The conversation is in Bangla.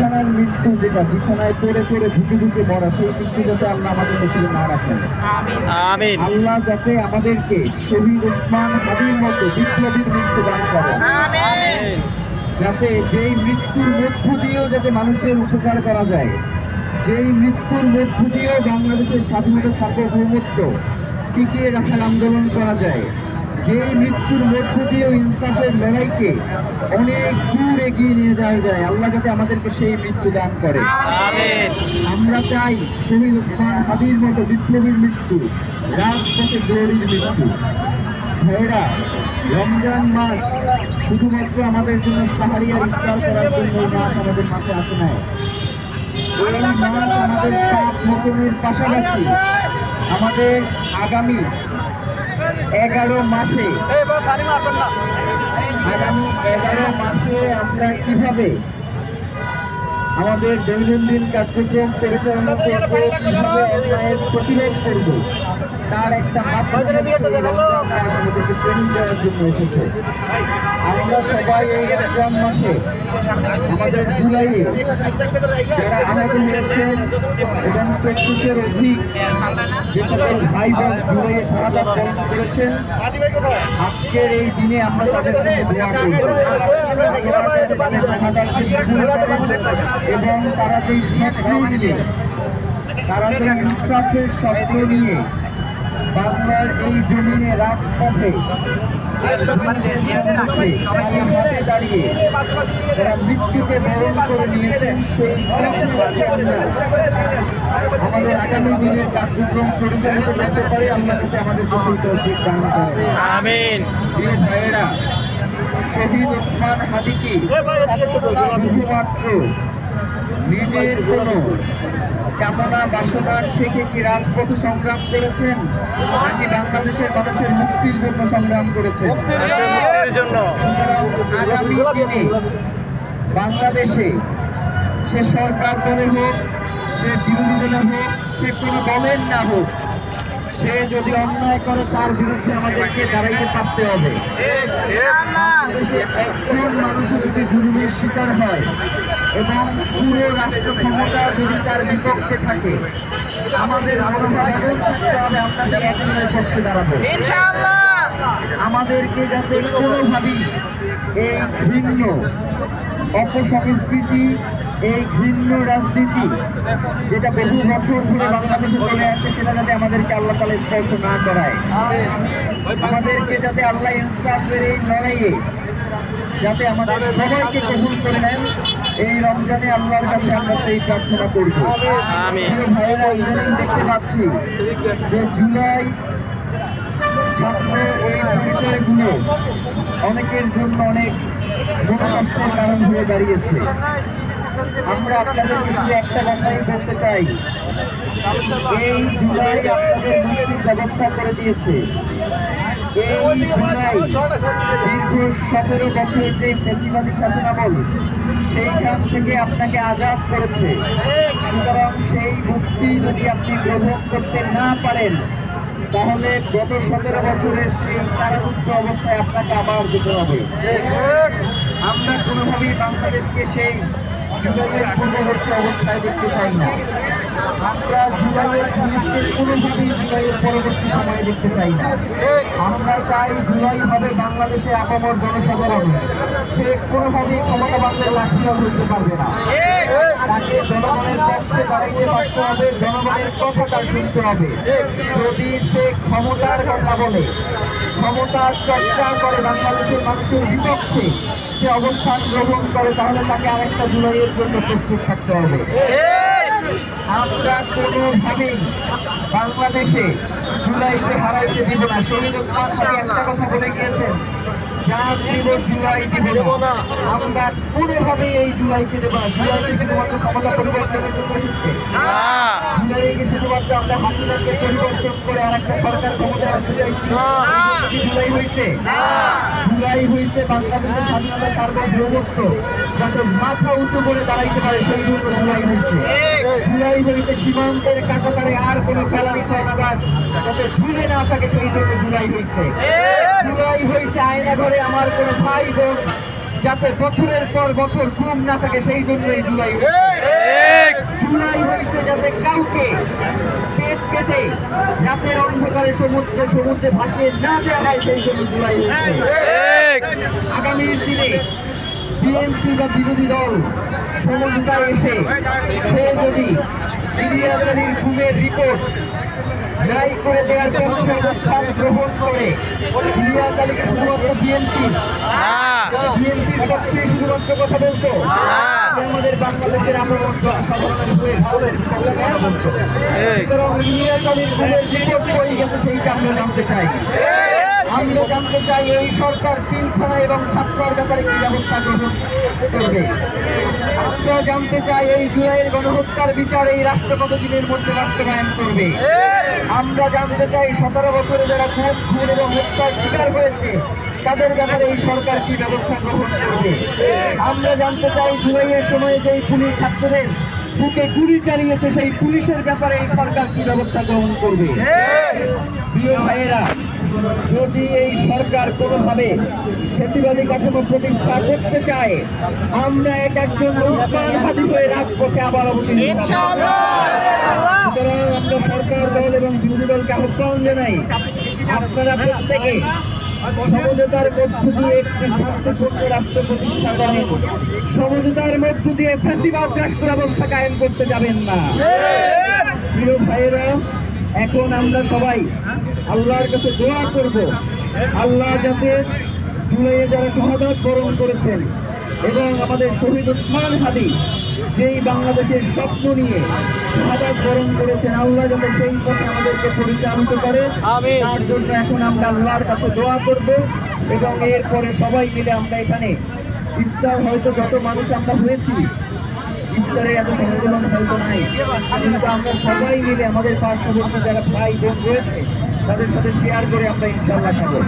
বিছানার মৃত্যু, যেটা বিছানায় পড়ে পড়ে ঝুঁকে ঝুঁকে মরা, সেই মৃত্যু যাতে আল্লাহ আমাদের নসিবে না রাখেন। আমিন। আল্লাহ যাতে আমাদেরকে শহীদ ওসমান হাদির মতো বিপ্লবীর মৃত্যু দান করেন, যাতে যেই মৃত্যুর মধ্য দিয়েও যাতে মানুষের উপকার করা যায়, যেই মৃত্যুর মধ্য দিয়েও বাংলাদেশের স্বাধীনতা সার্বভৌমত্ব টিকিয়ে রাখার আন্দোলন করা যায়, যেই মৃত্যুর মধ্য দিয়েও ইনসাফের লড়াইকে অনেক দূর এগিয়ে নিয়ে যাওয়া যায়, আল্লাহ যাতে আমাদেরকে সেই মৃত্যু দান করে। আমরা চাই শহীদ ওসমান হাদির মতো বিপ্লবীর মৃত্যু, রাজপথে দৌড়ির মৃত্যু। ভাইয়েরা, রমজান মাস শুধুমাত্র আমাদের জন্য সাহারিয়ার ইফতার করার জন্য মাস আমাদের মাঝে আসে নাই। এই মাস আমাদের পাপ মোচনের পাশাপাশি আমাদের আগামী 11 মাসে আমরা কিভাবে আমাদের দৈনন্দিন কার্যক্রম পরিচালনা করবো, কিভাবে অন্যায়ের প্রতিরোধ করব, তার একটা আমাদেরকে ট্রেনিং দেওয়ার জন্য এসেছে। আমরা সবাই এই রমজান মাসে আমাদের জুলাইয়ে যারা আহত হয়েছেন এবং 2400-এর অধিক যে সকল ভাই বোন জুলাইয়ে শাহাদাত বরণ করেছেন, আজকের এই দিনে আমরা তাদের জন্য দোয়া করব এবং তারা যেই স্বপ্ন নিয়ে, তারা যে ইনসাফের স্বপ্ন নিয়ে বাংলার এই জমিনে রাজপথে দাঁড়িয়ে যারা মৃত্যুকে বরণ করে নিয়েছেন, সেই আমাদের আগামী দিনের কার্যক্রম পরিচালিত করতে পারে। আল্লাহ যাতে আমাদেরকে সেই তৌফিক দান করেন। আমিন। প্রিয় ভাইয়েরা, শহীদ ওসমান হাদি কি শুধুমাত্র নিজের কোনো কামনা বাসনার থেকে কি রাজপথে সংগ্রাম করেছেন, নাকি বাংলাদেশের মানুষের মুক্তির জন্য সংগ্রাম করেছেন? আগামী দিনে বাংলাদেশে সে সরকার দলের হোক, সে বিরোধী দলের হোক, সে কোনো দলের না হোক, সে যদি অন্যায় করে তার বিরুদ্ধে আমাদেরকে দাঁড়াইতে পারতে হবে। একজন মানুষও যদি জুলুমের শিকার হয় এবং পুরো রাষ্ট্র ক্ষমতা যদি তার বিপক্ষে থাকে, আমাদের মনোভাব থাকতে হবে আমরা সেই একজনের পক্ষে দাঁড়াবো। আমাদেরকে যাতে কোনোভাবেই এই ঘৃণ্য অপসংস্কৃতি, এই ঘৃণ্য রাজনীতি যেটা বহু বছর ধরে বাংলাদেশে চলে আসছে, সেটা যাতে আমাদেরকে আল্লাহ তাআলা স্পর্শ না করায়। আমাদেরকে যাতে আল্লাহ ইনসাফের এই লড়াইয়ে যাতে আমাদের সবাইকে কবুল করে নেন, এই রমজানে আল্লাহর কাছে আমরা সেই প্রার্থনা করব। ভাইয়েরা, ইদানিং দেখতে পাচ্ছি যে জুলাই ছাত্র এই পরিচয়গুলো অনেকের জন্য অনেক মনোকষ্টের কারণ হয়ে দাঁড়িয়েছে। আমরা আপনাদেরকে শুধু একটা কথাই বলতে চাই, এই জুলাই আপনাদের মুক্তির ব্যবস্থা করে দিয়েছে। এই জুলাই দীর্ঘ 17 বছর যে ফ্যাসিবাদী শাসনামল, সেইখান থেকে আপনাকে আজাদ করেছে। সুতরাং সেই মুক্তি যদি আপনি গ্রহণ করতে না পারেন, তাহলে গত 17 বছরের সেই কারারুদ্ধ অবস্থায় আপনাকে আবার যেতে হবে। আমরা কোনোভাবেই বাংলাদেশকে সেই জুলাইয়ের পূর্ববর্তী অবস্থায় দেখতে চাই না। আমরা জুলাইয়ের পুলিশকে কোনোভাবেই জুলাইয়ের পরবর্তী সময়ে দেখতে চাই না। আমরা চাই জুলাই হবে বাংলাদেশে আপামর জনসাধারণ, সে কোনোভাবেই ক্ষমতাবানদের লাঠিয়াল হইতে পারবে না। তাকে জনগণের পক্ষে দাঁড়াইতে পারতে হবে, জনগণের কথাটা শুনতে হবে। যদি সে ক্ষমতার কথা বলে, ক্ষমতার চর্চা করে, বাংলাদেশের মানুষের বিপক্ষে সে অবস্থান গ্রহণ করে, তাহলে তাকে আরেকটা জুলাইয়ের জন্য প্রস্তুত থাকতে হবে। আমরা কোনোভাবেই বাংলাদেশে জুলাইকে হারাইতে দিব না। শহীদ ওসমান হাদি একটা কথা বলে গিয়েছেন, জান দিব জুলাই দিব না। আমরা কোনোভাবেই এই জুলাইকে দেব না। জুলাইকে শুধুমাত্র ক্ষমতা পরিবর্তনের জন্য এসেছে। জুলাইকে শুধুমাত্র আমরা হাসিনাকে পরিবর্তন করে আর একটা সরকার ক্ষমতায় আসতে চাইছি। জুলাই হয়েছে, জুলাই হয়েছে বাংলাদেশের স্বাধীনতা সার্বভৌমত্ব যাতে মাথা উঁচু করে দাঁড়াইতে পারে, সেই জন্য জুলাই হয়েছে। জুলাই হয়েছে সীমান্তের কাটাতারে আর কোনো ফেলানি সরকার যাতে ঝুলে না থাকে, সেই জন্য জুলাই হয়েছে। জুলাই হয়েছে আয়না ঘরে আমার কোনো ভাই বোন যাতে বছরের পর বছর ঘুম না থাকে, সেই জন্য এই জুলাই জুলাই হয়েছে যাতে কাউকে পেট কেটে রাতের অন্ধকারে সমুদ্রে ভাসিয়ে না দেওয়া হয়, সেই জন্য জুলাই হয়েছে। আগামীর দিনে বিএনপি বা বিরোধী দল সমঝোতায় এসে সে যদি ইলিয়াস আলীর গুমের রিপোর্ট ন্যায় করে দেওয়ার পক্ষে অবস্থান গ্রহণ করে ইলিয়াস আলীকে শুধুমাত্র বিএনপির পক্ষে শুধুমাত্র কথা বলতো, আমাদের বাংলাদেশের আমরণ সাধারণের হয়ে ভাবের কথা বলতো। সুতরাং ইলিয়াস আলীর গুমের রিপোর্ট করে গেছে, সেইটা আমরা জানতে চাই। আমরা জানতে চাই এই সরকার পিলখানা এবং ছাত্রর ব্যাপারে কি ব্যবস্থা গ্রহণ করবে। আমরা জানতে চাই এই জুলাইয়ের গণহত্যার বিচার এই রাষ্ট্র কতদিনের মধ্যে বাস্তবায়ন করবে। আমরা জানতে চাই 17 বছরে যারা খুন এবং হত্যার শিকার হয়েছে তাদের ব্যাপারে এই সরকার কি ব্যবস্থা গ্রহণ করবে। আমরা জানতে চাই জুলাইয়ের সময়ে যেই পুলিশ ছাত্রদের বুকে গুলি চালিয়েছে সেই পুলিশের ব্যাপারে এই সরকার কি ব্যবস্থা গ্রহণ করবে। প্রিয় ভাইয়েরা, যদি এই সরকার কোনোভাবে ফ্যাসিবাদী কাঠামো প্রতিষ্ঠা করতে চায়, আমরা একজন উৎপাদনবাদী হয়ে রাজপথে আবার অবতীর্ণ হব। সুতরাং আমরা সরকার দল এবং বিরোধী দলকে আহ্বান জানাই, আপনারা প্রত্যেকে সমঝোতার মধ্য দিয়ে একটি শান্তিপূর্ণ রাষ্ট্র প্রতিষ্ঠা করেন। সমঝোতার মধ্য দিয়ে ফ্যাসিবাদ রাষ্ট্র ব্যবস্থা কায়েম করতে যাবেন না। প্রিয় ভাইয়েরা, এখন আমরা সবাই আল্লাহর কাছে দোয়া করব, আল্লাহ যাতে জুলাইয়ে যারা শাহাদাত বরণ করেছেন এবং আমাদের শহীদ ওসমান হাদি যেই বাংলাদেশের স্বপ্ন নিয়ে শাহাদাত বরণ করেছেন, আল্লাহ যাতে সেই পথে আমাদেরকে পরিচালিত করে, তার জন্য এখন আমরা আল্লাহর কাছে দোয়া করব। এবং এরপরে সবাই মিলে আমরা এখানে ইফতার, হয়তো যত মানুষ আমরা হয়েছি ইফতারে এত সংকলন হয়তো নাই, কিন্তু আমরা সবাই মিলে আমাদের পার্শ্ববর্তী যারা ভাই বোন রয়েছে তাদের সাথে শেয়ার করে আমরা ইনশাআল্লাহ খাবো।